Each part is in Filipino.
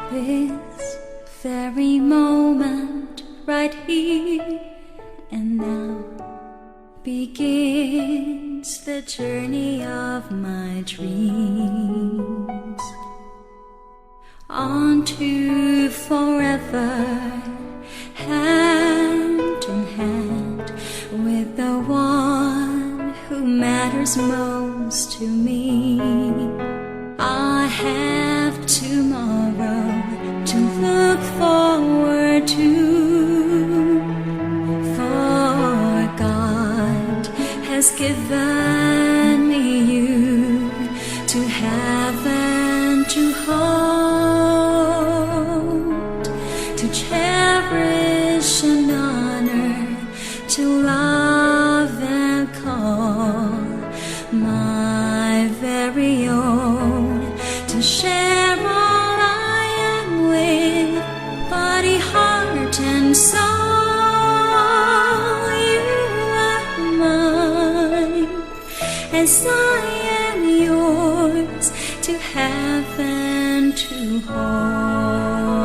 This very moment, right here and now, begins the journey of my dreams. On to forever, hand in hand, with the one who matters most to me. I have tomorrow to look forward to, for God has given me you to have and to hold, to cherish and honor, to love and call my very own, to share all I am with body, heart and soul. You are mine as I am yours, to have and to hold.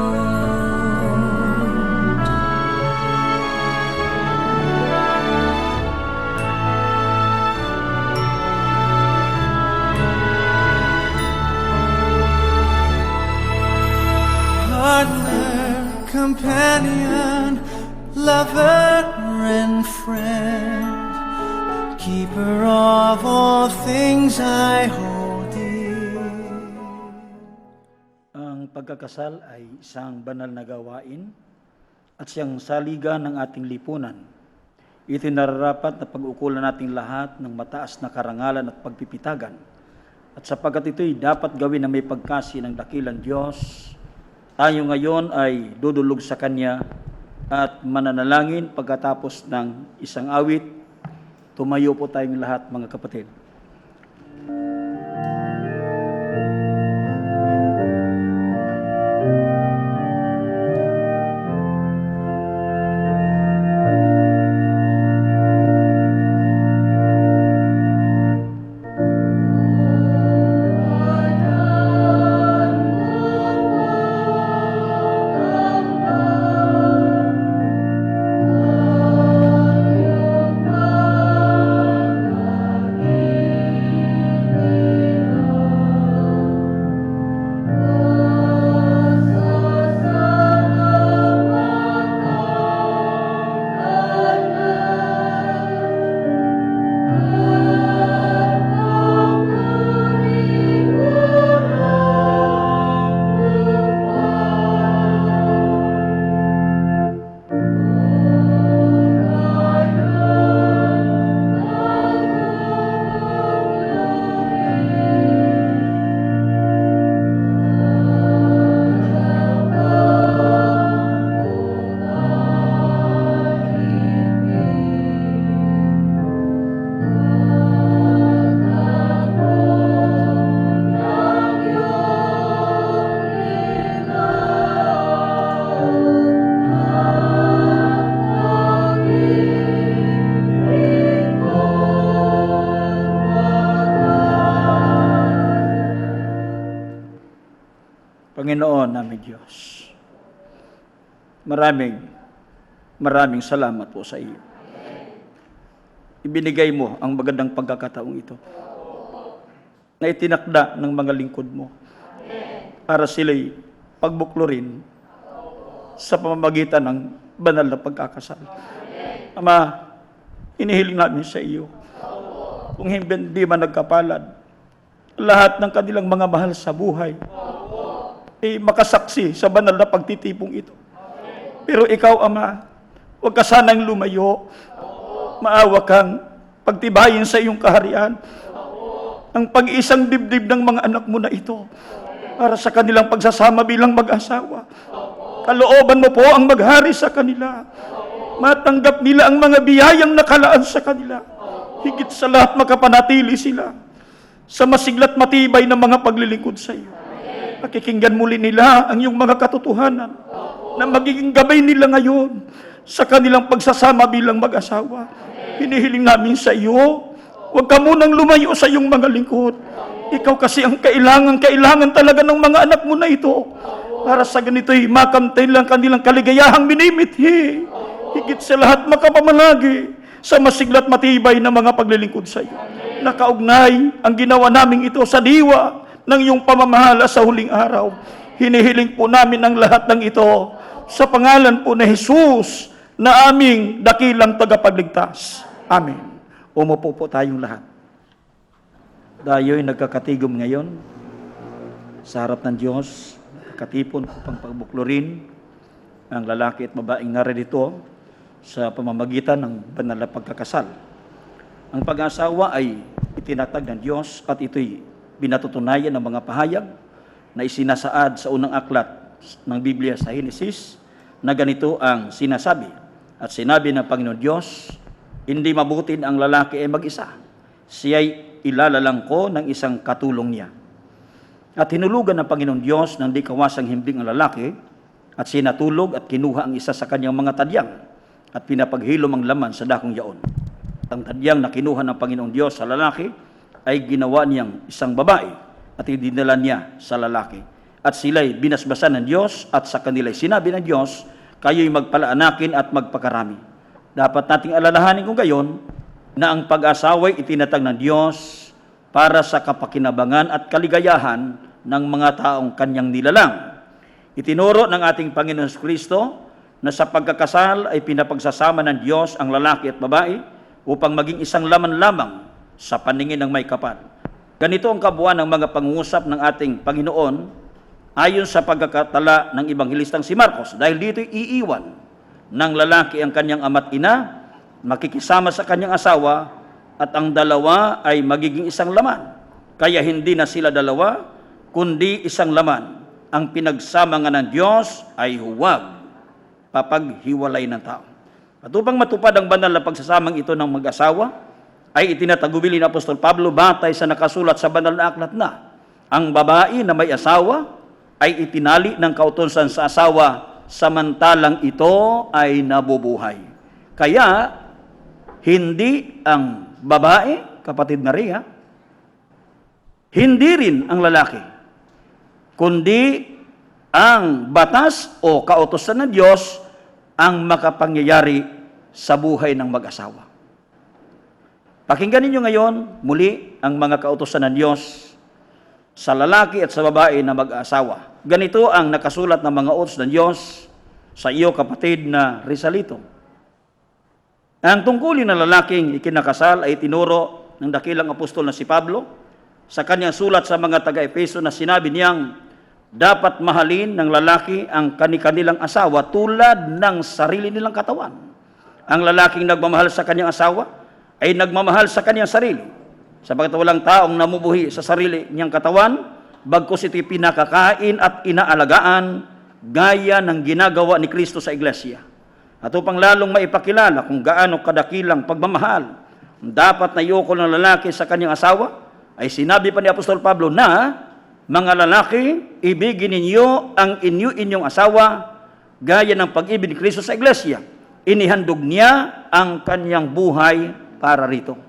Partner, companion, lover and friend, keeper of all things I hold dear. Ang pagkakasal ay isang banal na gawain at siyang saligan ng ating lipunan. Ito'y nararapat na pag-ukulan nating lahat ng mataas na karangalan at pagpipitagan. At sapagkat ito'y dapat gawin na may pagkasi ng dakilang Diyos, tayo ngayon ay dudulog sa Kanya at mananalangin pagkatapos ng isang awit. Tumayo po tayong lahat, mga kapatid. Panginoon namin Diyos, maraming salamat po sa iyo. Ibinigay mo ang magandang pagkakataong ito na itinakda ng mga lingkod mo para sila'y pagbuklurin sa pamamagitan ng banal na pagkakasal. Ama, inihiling namin sa iyo, kung hindi man nagkapalad, lahat ng kanilang mga mahal sa buhay ay makasaksi sa banal na pagtitipong ito. Pero ikaw, Ama, huwag ka sanang lumayo. Maawa kang pagtibayin sa iyong kaharian ang pag-iisang dibdib ng mga anak mo na ito para sa kanilang pagsasama bilang mag-asawa. Kalooban mo po ang maghari sa kanila. Matanggap nila ang mga biyayang nakalaan sa kanila. Higit sa lahat, makapanatili sila sa masigla't matibay na mga paglilingkod sa iyo. Pakikinggan muli nila ang iyong mga katotohanan na magiging gabay nila ngayon sa kanilang pagsasama bilang mag-asawa. Hinihiling namin sa iyo, huwag ka munang lumayo sa iyong mga lingkod. Ikaw kasi ang kailangan talaga ng mga anak mo na ito. Para sa ganito'y makamtay lang kanilang kaligayahang minimithi. Higit sa lahat makapamalagi sa masiglat matibay na mga paglilingkod sa iyo. Nakaugnay ang ginawa namin ito sa diwa ng iyong pamamahala sa huling araw. Hinihiling po namin ang lahat ng ito sa pangalan po ni Jesus na aming dakilang tagapagligtas. Amen. Umupo po tayong lahat. Tayo'y nagkakatigom ngayon sa harap ng Diyos, katipon upang pagbuklurin ang lalaki at babaeng naririto sa pamamagitan ng banal na pagkakasal. Ang pag-asawa ay itinatag ng Diyos at ito'y binatutunayan ng mga pahayag na isinasaad sa unang aklat ng Biblia sa Henesis na ganito ang sinasabi. At sinabi ng Panginoon Diyos, hindi mabutin ang lalaki ay mag-isa. Siya'y ilalalang ko ng isang katulong niya. At hinulugan ng Panginoon Diyos ng di kawasang himbing ang lalaki at sinatulog at kinuha ang isa sa kanyang mga tadyang at pinapaghilom ang laman sa dakong yaon. Ang tadyang na kinuha ng Panginoong Diyos sa lalaki ay ginawa niyang isang babae at idinala niya sa lalaki. At sila'y binasbasan ng Diyos at sa kanila'y sinabi ng Diyos, kayo'y magpalaanakin at magpakarami. Dapat nating alalahanin kung gayon na ang pag-asawa'y itinatag ng Diyos para sa kapakinabangan at kaligayahan ng mga taong kanyang nilalang. Itinuro ng ating Panginoon Kristo na sa pagkakasal ay pinapagsasama ng Diyos ang lalaki at babae upang maging isang laman lamang sa paningin ng may kapal. Ganito ang kabuuan ng mga pangungusap ng ating Panginoon ayon sa pagkakatala ng Ebanghelistang si Marcos. Dahil dito'y iiwan ng lalaki ang kanyang ama't ina, makikisama sa kanyang asawa, at ang dalawa ay magiging isang laman. Kaya hindi na sila dalawa, kundi isang laman. Ang pinagsama nga ng Diyos ay huwag papaghiwalay ng tao. At upang matupad ang banal na pagsasamang ito ng mag-asawa, ay itinatagubili ni Apostol Pablo batay sa nakasulat sa banal na aklat na ang babae na may asawa ay itinali ng kautusan sa asawa samantalang ito ay nabubuhay. Kaya, hindi ang babae, kapatid Maria, hindi rin ang lalaki, kundi ang batas o kautusan ng Diyos ang makapangyayari sa buhay ng mag-asawa. Pakinggan ninyo ngayon muli ang mga kautusan ng Diyos sa lalaki at sa babae na mag-asawa. Ganito ang nakasulat ng mga utos ng Diyos sa iyo, kapatid na Risalito. Ang tungkulin ng lalaking ikinakasal ay tinuro ng dakilang apostol na si Pablo sa kanyang sulat sa mga taga-Efeso na sinabi niyang dapat mahalin ng lalaki ang kani-kanilang asawa tulad ng sarili nilang katawan. Ang lalaking nagmamahal sa kanyang asawa ay nagmamahal sa kanyang sarili, sapagkat walang taong namumuhi sa sarili niyang katawan, bagkus ito'y pinakakain at inaalagaan, gaya ng ginagawa ni Kristo sa iglesia. At upang lalong maipakilala kung gaano kadakilang pagmamahal dapat na iukol ng lalaki sa kanyang asawa, ay sinabi pa ni Apostol Pablo na, mga lalaki, ibigin ninyo ang inyong asawa, gaya ng pag-ibig ni Kristo sa iglesia. Inihandog niya ang kanyang buhay para rito.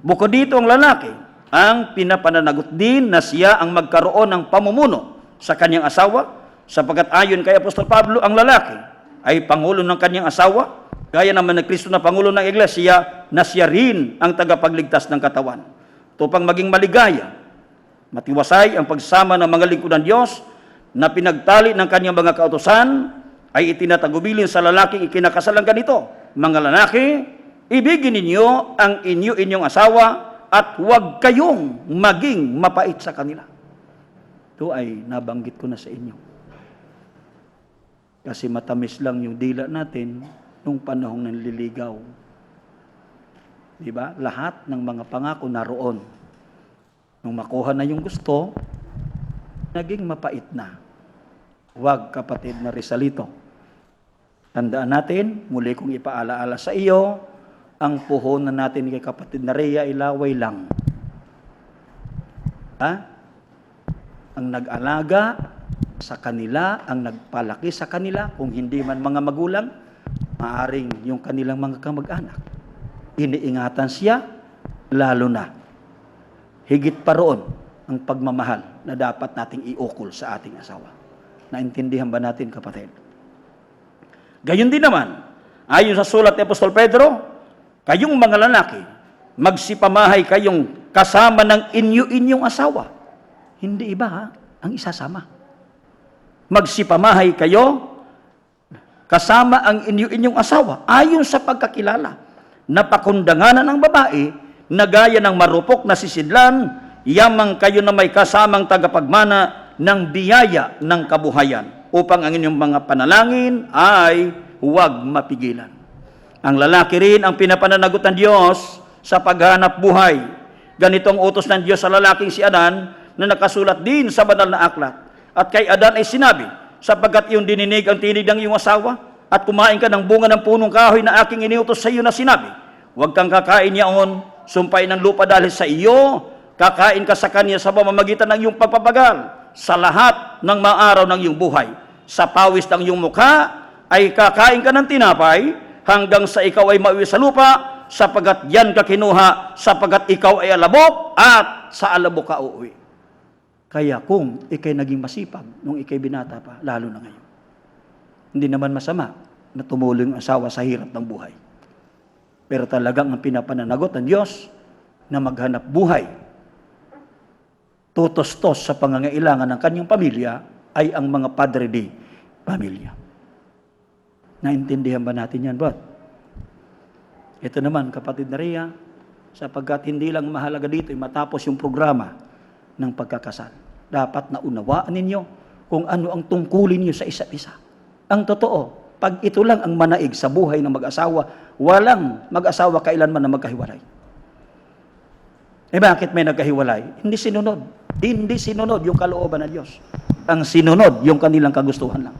Bukod dito ang lalaki, ang pinapananagot din na siya ang magkaroon ng pamumuno sa kanyang asawa, sapagkat ayon kay Apostol Pablo, ang lalaki ay pangulo ng kanyang asawa, gaya naman ng Kristo na pangulo ng iglesia, na siya rin ang tagapagligtas ng katawan. Upang maging maligaya, matiwasay ang pagsama ng mga lingkod ng Diyos na pinagtali ng kanyang mga kautusan, ay itinatagubilin sa lalaking ikinakasalang ganito, mga lalaki, ibigin ninyo ang inyong asawa at huwag kayong maging mapait sa kanila. Ito ay nabanggit ko na sa inyo. Kasi matamis lang yung dila natin nung panahong nanliligaw. Diba? Lahat ng mga pangako naroon. Nung makuha na yung gusto, naging mapait na. Huwag, kapatid na Risalito. Tandaan natin, muli kong ipaalaala sa iyo, ang puhunan natin kay kapatid na Rhea ay laway lang. Ang nag-alaga sa kanila, ang nagpalaki sa kanila, kung hindi man mga magulang, maaring yung kanilang mga kamag-anak. Iniingatan siya, lalo na. Higit pa roon ang pagmamahal na dapat nating iukol sa ating asawa. Naintindihan ba natin, kapatid? Gayon din naman, ayon sa sulat ni Apostol Pedro, kayong mga lalaki, magsipamahay kayong kasama ng inyong asawa. Hindi iba ha, ang isasama. Magsipamahay kayo kasama ang inyong asawa ayon sa pagkakilala. Napakundanganan ng babae na gaya ng marupok na sisidlan, yamang kayo na may kasamang tagapagmana ng biyaya ng kabuhayan upang ang inyong mga panalangin ay huwag mapigilan. Ang lalaki rin ang pinapananagot ng Diyos sa paghanap buhay. Ganitong utos ng Diyos sa lalaking si Adan na nakasulat din sa banal na aklat. At kay Adan ay sinabi, sapagkat iyong dininig ang tinig ng iyong asawa at kumain ka ng bunga ng punong kahoy na aking iniutos sa iyo na sinabi, huwag kang kakain yaon, sumpain ng lupa dahil sa iyo, kakain ka sa kanya sa pamamagitan ng iyong pagpapagal sa lahat ng mga araw ng iyong buhay. Sa pawis ng iyong mukha ay kakain ka ng tinapay hanggang sa ikaw ay mauwi sa lupa, sapagkat yan ka kinuha, sapagkat ikaw ay alabok at sa alabok ka uuwi. Kaya kung ikay naging masipag nung ikay binata pa, lalo na ngayon, hindi naman masama na tumulong ang asawa sa hirap ng buhay. Pero talagang ang pinapananagot ng Diyos na maghanap buhay, tutos-tos sa pangangailangan ng kanyang pamilya ay ang mga padre de pamilya. Naintindihan ba natin yan, Bot? Ito naman, kapatid na Rhea, sapagkat hindi lang mahalaga dito ay matapos yung programa ng pagkakasal. Dapat na unawaan ninyo kung ano ang tungkulin niyo sa isa't isa. Ang totoo, pag ito lang ang manaig sa buhay ng mag-asawa, walang mag-asawa kailanman na magkahiwalay. Eh bakit may nagkahiwalay? Hindi sinunod. Hindi sinunod yung kalooban ng Diyos. Ang sinunod yung kanilang kagustuhan lang.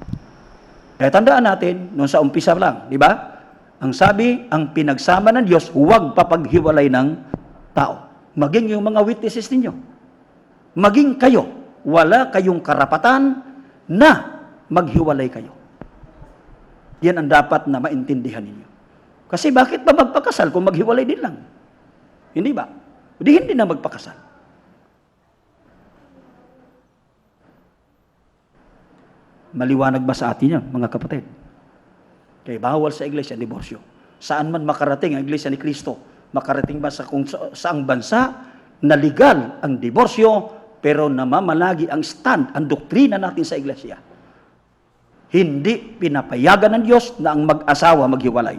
Kaya tandaan natin, noon sa umpisa lang, di ba? Ang sabi, ang pinagsama ng Diyos, huwag papaghiwalay ng tao. Maging yung mga witnesses ninyo. Maging kayo, wala kayong karapatan na maghiwalay kayo. Yan ang dapat na maintindihan ninyo. Kasi bakit ba magpakasal kung maghiwalay din lang? Hindi ba? Hindi na magpakasal. Maliwanag ba sa atin yan, mga kapatid? Kaya bawal sa iglesia, diborsyo. Saan man makarating ang iglesia ni Kristo, makarating ba sa kung saang bansa na legal ang diborsyo, pero namamalagi ang stand, ang doktrina natin sa iglesia. Hindi pinapayagan ng Diyos na ang mag-asawa maghiwalay.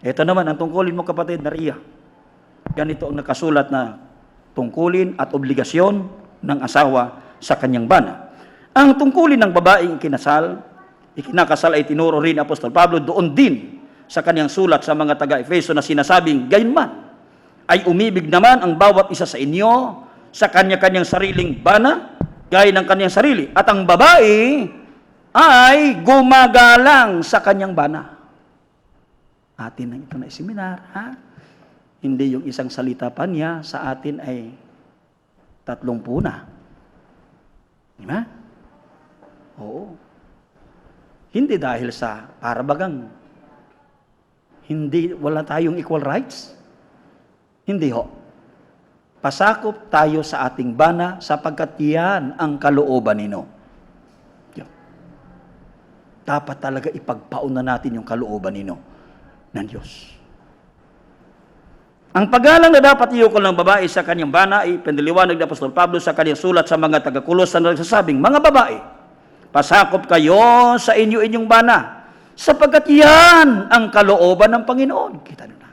Ito naman ang tungkulin mo, kapatid na Rhea. Ganito ang nakasulat na tungkulin at obligasyon ng asawa sa kanyang bana. Ang tungkulin ng babaeng ikinakasal ay tinuro rin Apostol Pablo doon din sa kanyang sulat sa mga taga-Efeso na sinasabing, gayunman, ay umibig naman ang bawat isa sa inyo sa kanya-kanyang sariling bana, gaya ng kanyang sarili. At ang babae ay gumagalang sa kanyang bana. Atin na ito na seminar, ha? Hindi yung isang salita pa niya, sa atin ay 30 na. Di ba? Oo. Hindi dahil sa parabagang wala tayong equal rights. Hindi ho. Pasakop tayo sa ating bana sapagkat yan ang kalooban nino. Dapat talaga ipagpauna natin yung kalooban nino ng Diyos. Ang paggalang na dapat iukol ng babae sa kanyang bana ay piniliwanag ni Apostol Pablo sa kanyang sulat sa mga taga-Kolosa na nagsasabing, mga babae, pasakop kayo sa inyong bana, sapagkat yan ang kalooban ng Panginoon. Kita nyo na.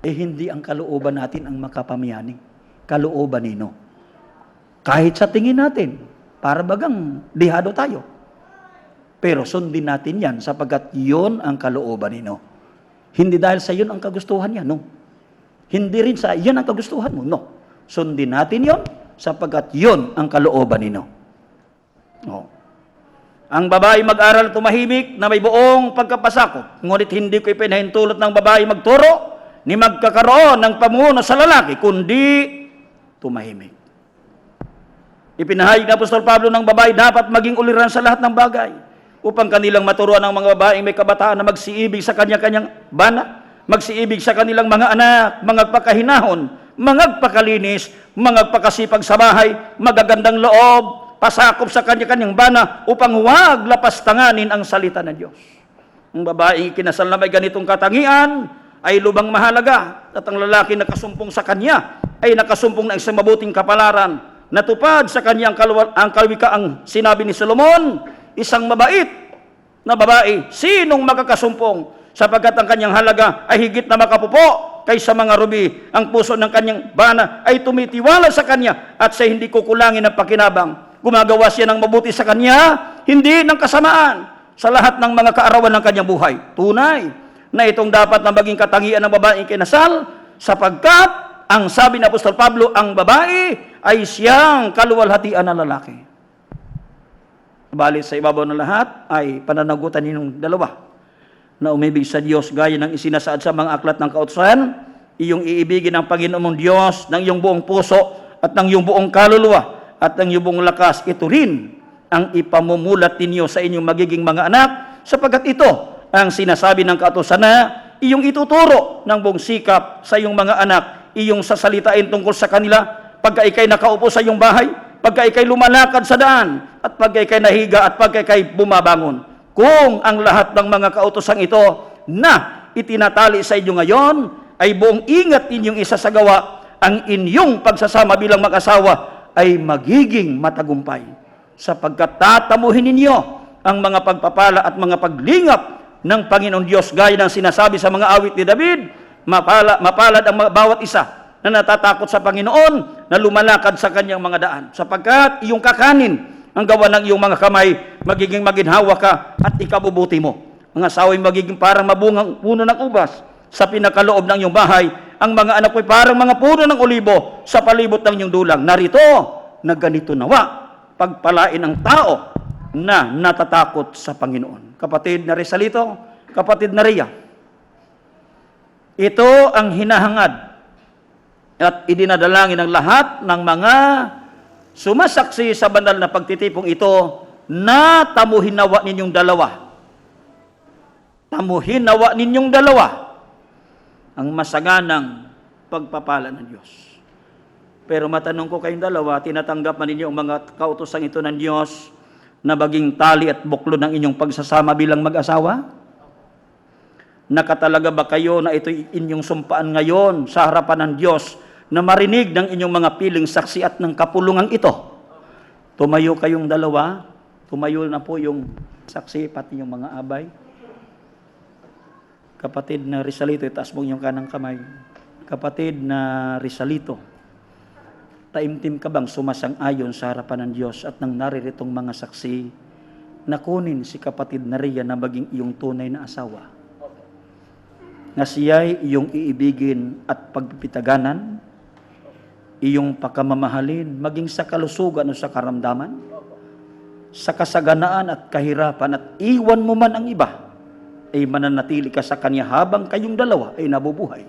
Hindi ang kalooban natin ang makapamayaning. Kalooban nino. Kahit sa tingin natin, para bagang dihado tayo. Pero sundin natin yan, sapagkat yon ang kalooban nino. Hindi dahil sa yun ang kagustuhan niya, no. Hindi rin sa yan ang kagustuhan mo, no. Sundin natin yon, sapagkat yun ang kalooban nino. No. Ang babae mag-aral tumahimik na may buong pagkapasakop, ngunit hindi ko ipinahintulot ng babae magturo ni magkakaroon ng pamuno sa lalaki, kundi tumahimik. Ipinahayag ng Apostol Pablo ng babae dapat maging uliran sa lahat ng bagay upang kanilang maturuan ng mga babaeng may kabataan na magsiibig sa kanya-kanyang bana, magsiibig sa kanilang mga anak, mga pagkahinahon, mangagpakalinis, mangagpakasipag sa bahay, magagandang loob, pasakop sa kanya-kanyang bana upang huwag lapastanganin ang salita ng Diyos. Ang babaeng ikinasal na may ganitong katangian ay lubang mahalaga at ang lalaki na kasumpong sa kanya ay nakasumpong ng isang mabuting kapalaran. Natupad sa kanya ang kalwikaang sinabi ni Solomon, isang mabait na babae, sinong makakasumpong sapagkat ang kanyang halaga ay higit na makapupo kaysa mga rubi. Ang puso ng kanyang bana ay tumitiwala sa kanya at sa hindi kukulangin ng pakinabang. Gumagawa siya ng mabuti sa kanya, hindi ng kasamaan sa lahat ng mga kaarawan ng kanyang buhay. Tunay na itong dapat na maging katangian ng babaeng kinasal sapagkat ang sabi ni Apostol Pablo, ang babae ay siyang kaluwalhatian ng lalaki. Bali sa ibabaw ng lahat ay pananagutan ninyong dalawa na umibig sa Diyos gaya ng isinasaad sa mga aklat ng kautusan, iyong iibigin ang Panginoon mong Diyos ng iyong buong puso at ng iyong buong kaluluwa at ng iyong buong lakas. Ito rin ang ipamumulat ninyo sa inyong magiging mga anak sapagkat ito ang sinasabi ng kautusan na iyong ituturo ng buong sikap sa iyong mga anak, iyong sasalitain tungkol sa kanila pagka ikay nakaupo sa iyong bahay, pagka ikay lumalakad sa daan, at pagka ikay nahiga, at pagka ikay bumabangon. Kung ang lahat ng mga kautosang ito na itinatali sa inyo ngayon ay buong ingat inyong isasagawa, ang inyong pagsasama bilang mag-asawa ay magiging matagumpay. Sapagkat tatamuhin ninyo ang mga pagpapala at mga paglingap ng Panginoon Diyos gaya ng sinasabi sa mga awit ni David, mapalad ang bawat isa na natatakot sa Panginoon, na lumalakad sa kanyang mga daan. Sapagkat iyong kakanin ang gawa ng iyong mga kamay, magiging maginhawa ka at ikabubuti mo. Ang asawa'y magiging parang mabungang puno ng ubas sa pinakaloob ng iyong bahay. Ang mga anak ko'y parang mga puno ng olibo sa palibot ng iyong dulang. Narito, na ganito nawa, pagpalain ang tao na natatakot sa Panginoon. Kapatid na Resalito, kapatid na Rhea, ito ang hinahangad at idinadalangin ng lahat ng mga sumasaksi sa banal na pagtitipong ito na tamuhin nawa ninyong dalawa. Tamuhin nawa ninyong dalawa ang masaganang pagpapala ng Diyos. Pero matanong ko kayong dalawa, tinatanggap man ninyo ang mga kautosang ito ng Diyos na maging tali at buklo ng inyong pagsasama bilang mag-asawa? Nakatalaga ba kayo na ito'y inyong sumpaan ngayon sa harapan ng Diyos na marinig ng inyong mga piling saksi at ng kapulungan ito? Tumayo kayong dalawa, tumayo na po yung saksi pati yung mga abay. Kapatid na Risalito, itaas mo yung kanang kamay. Kapatid na Risalito, taimtim ka bang sumasang-ayon sa harapan ng Diyos at nang nariritong mga saksi na kunin si kapatid na Rhea na maging iyong tunay na asawa? Na siya'y iyong iibigin at pagpipitaganan, iyong pakamamahalin, maging sa kalusugan o sa karamdaman, sa kasaganaan at kahirapan, at iwan mo man ang iba, ay mananatili ka sa kanya habang kayong dalawa ay nabubuhay.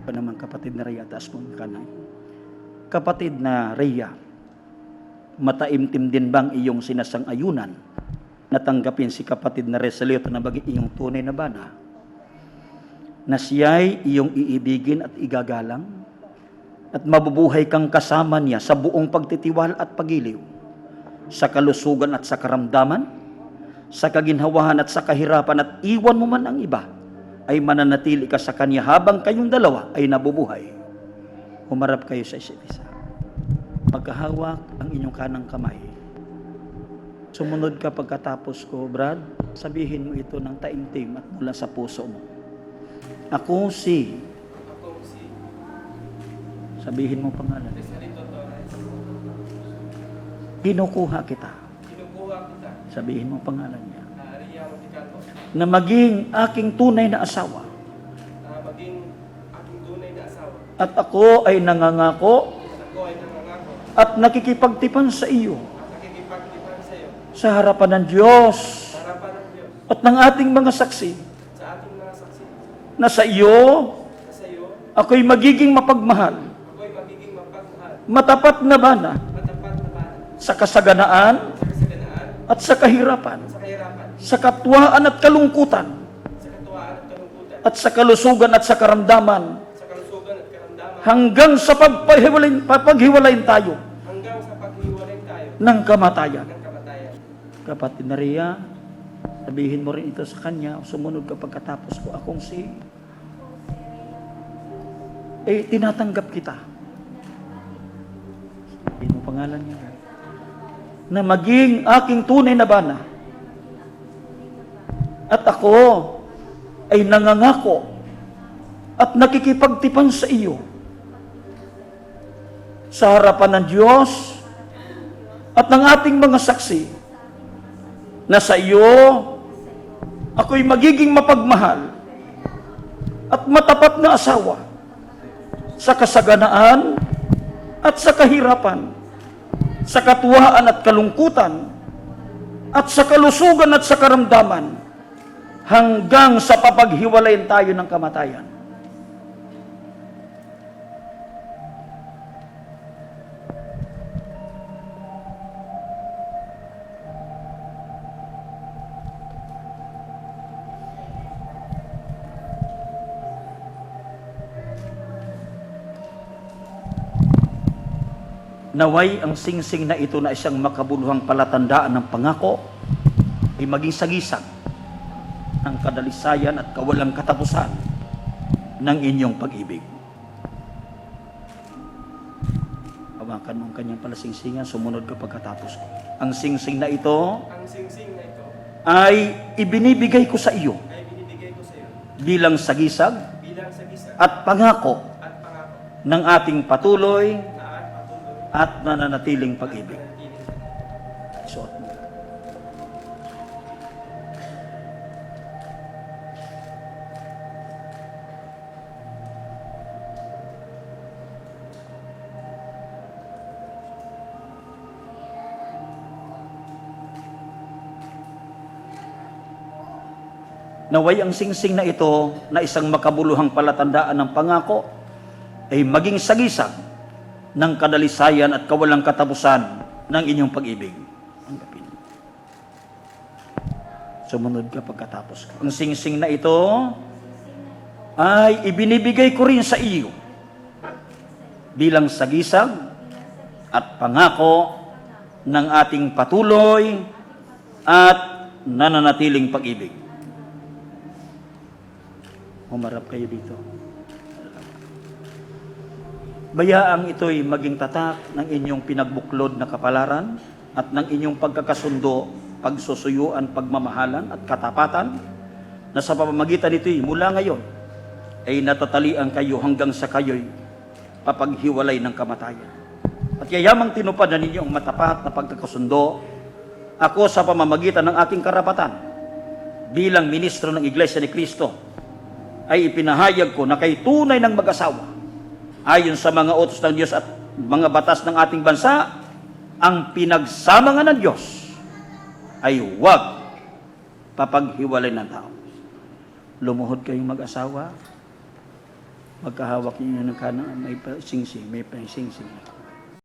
Pa naman kapatid na Rhea, taas mo yung kanay. Kapatid na Rhea, mataimtim din bang iyong sinasang-ayunan natanggapin si kapatid na Resalito na maging iyong tunay na bana? Na siya'y iyong iibigin at igagalang at mabubuhay kang kasama niya sa buong pagtitiwala at pagiliw, sa kalusugan at sa karamdaman, sa kaginhawahan at sa kahirapan, at iwan mo man ang iba, ay mananatili ka sa kanya habang kayong dalawa ay nabubuhay. Humarap kayo sa isa't isa. Pagkahawak ang inyong kanang kamay. Sumunod ka pagkatapos ko, Brad, sabihin mo ito ng taimtim at mula sa puso mo. Ako si. Sabihin mo pangalan. Kinukuha kita. Sabihin mo pangalan niya. Na maging aking tunay na asawa. At ako ay nangangako at nakikipagtipan sa iyo sa harapan ng Diyos at ng ating mga saksi na sa iyo ako'y magiging mapagmahal, matapat na bana sa kasaganaan at sa kahirapan, sa katwaan at kalungkutan, at sa kalusugan at sa karamdaman, hanggang sa papaghiwalayin tayo hanggang sa paghiwalay tayo ng kamatayan. ng kamatayan. Kapatid na Rhea, sabihin mo rin ito sa kanya, sumunod ka pagkatapos ko, akong tinatanggap kita. Sabihin mo pangalan niya. Na maging aking tunay na bana. At ako ay nangangako at nakikipagtipan sa iyo sa harapan ng Diyos at ng ating mga saksi na sa iyo ako'y magiging mapagmahal at matapat na asawa sa kasaganaan at sa kahirapan, sa katuwaan at kalungkutan, at sa kalusugan at sa karamdaman, hanggang sa papaghiwalayin tayo ng kamatayan. Naway ang singsing na ito na isang makabuluhang palatandaan ng pangako ay maging sagisag ng kadalisayan at kawalang katapusan ng inyong pag-ibig. Hawakan mo ang kanyang palasingsingan, sumunod ka pagkatapos ko. Ang singsing na ito Ang singsing na ito ay ibinibigay ko sa iyo ay binibigay ko sa iyo bilang sagisag bilang sagisag at pangako at pangako ng ating patuloy na patuloy at nananatiling pag-ibig. at Suot mo. Naway ang singsing na ito na isang makabuluhang palatandaan ng pangako ay maging sagisag ng kadalisayan at kawalang katapusan ng inyong pag-ibig. Tanggapin. Sumunod ka pagkatapos ko. Ang singsing na ito ay ibinibigay ko rin sa iyo bilang sagisag at pangako ng ating patuloy at nananatiling pag-ibig. Humarap kayo dito. Bayaang ito'y maging tatak ng inyong pinagbuklod na kapalaran at ng inyong pagkakasundo, pagsusuyuan, pagmamahalan at katapatan na sa pamamagitan nito'y mula ngayon ay natatalian kayo hanggang sa kayo'y papaghiwalay ng kamatayan. At yayamang tinupad na ninyo ang matapat na pagkakasundo, ako sa pamamagitan ng aking karapatan bilang ministro ng Iglesia ni Cristo ay ipinahayag ko na kay tunay ng mag-asawa ayon sa mga utos ng Diyos at mga batas ng ating bansa, ang pinagsama nga ng Diyos ay huwag papaghiwalay ng tao. Lumuhod kayong mag-asawa, magkahawak ninyo ng kanang may singsing, may singsing.